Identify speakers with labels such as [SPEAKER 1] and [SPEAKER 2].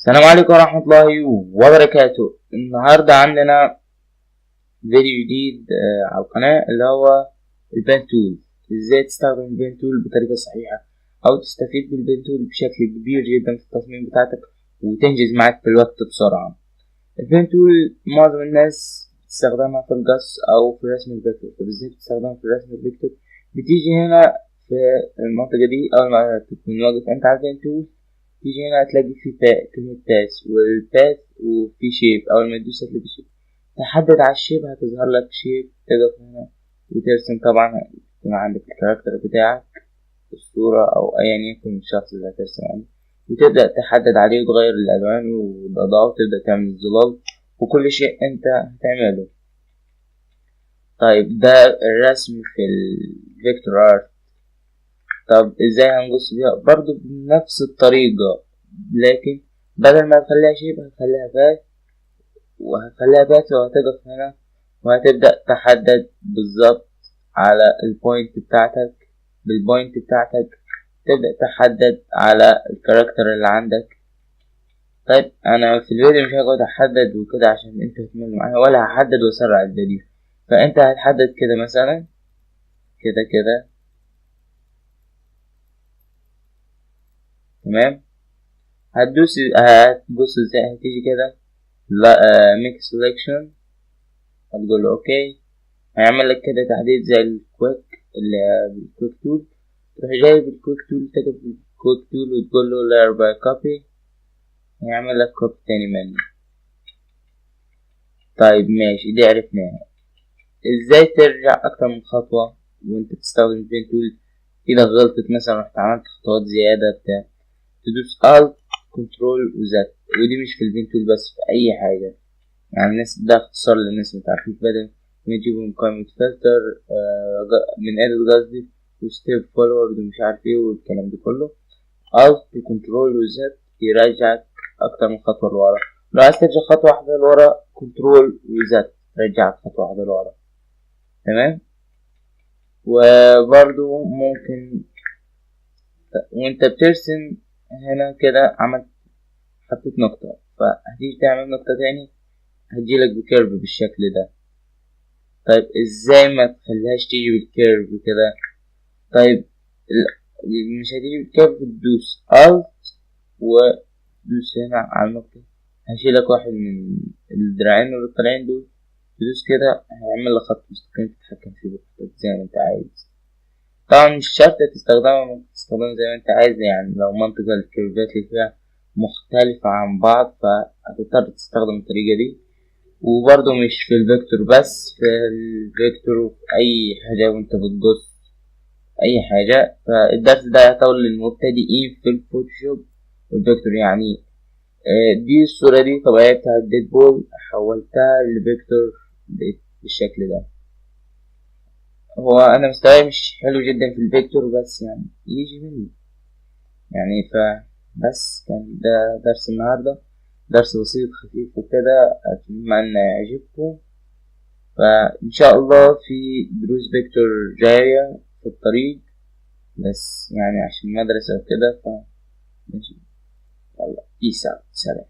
[SPEAKER 1] السلام عليكم ورحمة الله وبركاته. النهاردة عندنا فيديو جديد على القناة اللي هو البن تول. ازاي تستخدم البن تول بطريقة صحيحة او تستفيد بالبن تول بشكل كبير جدا في التصميم بتاعتك وتنجز معاك في الوقت بسرعة. البن تول معظم الناس بتستخدمها في القص او في رسم الفيكتور. طب ازاي بتستخدمها في رسم الفيكتور؟ بتيجي هنا في المنطقة دي اول ما تكون واقف انت على البن تول، تيجي هنا هتلاقي في كلمة باس والباث وفي شيب. أول ما تدوس هتلاقي شيب، تحدد على الشيب هتظهر لك شيب. تقف هنا وترسم. طبعا يكون عندك الكاركتر بتاعك الصورة أو أيا يكن الشخص اللي هترسم عليه، وتبدأ تحدد عليه وتغير الألوان والإضاءة وتبدأ تعمل الظلال وكل شيء أنت هتعمله. طيب ده الرسم في الفيكتور ارت. طب ازاي هنقص بيها؟ برضو بنفس الطريقة، لكن بدل ما هتخليها شيب هتخليها باث وهتقف هنا وهتبدأ تحدد بالظبط على البوينت بتاعتك. بالبوينت بتاعتك تبدأ تحدد على الكاركتر اللي عندك. طيب انا في الفيديو مش هقعد احدد وكده عشان انتوا تكملوا معايا، ولا هحدد واسرع الفيديو. فانت هتحدد كده مثلا كده تمام. هتبص ازاي؟ هتيجي كده لا ميك سelection، هتقول له اوكي. هيعمل لك كده تحديد زي الكويك اللي بالكويك تول. تروح جايب الكويك تول، تكتب الكويك تول وتقول له layer by copy، هيعمل لك كوبي تاني منه. طيب ماشي، دي عرفناها. ازاي ترجع اكتر من خطوة وانت بتستخدم البين تول؟ اذا غلطت مثلا رحت عملت خطوات زيادة بتاع، تدوس alt control وZ. ودي مش في البين تول بس، في اي حاجة. يعني الناس ده اختصار للناس متعرفوش، بدل ما يجيبوا من قائمة فلتر من ادت قصدي وستيب فورورد ومش عارف ايه والكلام ده كله. alt كنترول وزد يرجعك اكتر من خطوة لورا. لو عايز ترجع خطوة واحدة لورا كنترول وزد رجعك خطوة واحدة لورا. تمام. وبرضو ممكن وانت بترسم هنا كده عملت حطيت نقطة، فهتيجي تعمل نقطة تاني هتجيلك بكيرف بالشكل ده. طيب ازاي ما تخليهاش تيجي بالكيرف كده؟ طيب مش هتيجي بالكيرف، تدوس alt ودوس هنا على النقطة، هشيلك واحد من الدراعين اللي طالعين دول، تدوس كده هيعمل لك خط مستقيم تتحكم فيه بخطك زي ما انت عايز. طبعا مش شرط تستخدمه، ممكن تستخدمه زي ما انت عايز. يعني لو منطقة الكيرفات اللي فيها مختلفة عن بعض فهتضطر تستخدم الطريقة دي. وبرضه مش في الفيكتور بس، في الفيكتور وفي أي حاجة وانت بتقص أي حاجة. فالدرس ده يعتبر للمبتدئين في الفوتوشوب والفيكتور. يعني دي الصورة دي طبيعية بتاعت ديدبول، حولتها لفيكتور بالشكل ده. هو أنا مستواي مش حلو جدا في الفيكتور بس يعني يجي مني يعني. بس كان ده درس النهاردة، درس بسيط خفيف وكده، أتمنى أن يعجبكم. فإن شاء الله في دروس فيكتور جاية في الطريق، بس يعني عشان مدرسة وكده ماشي. يلا، بيس اوت، سلام.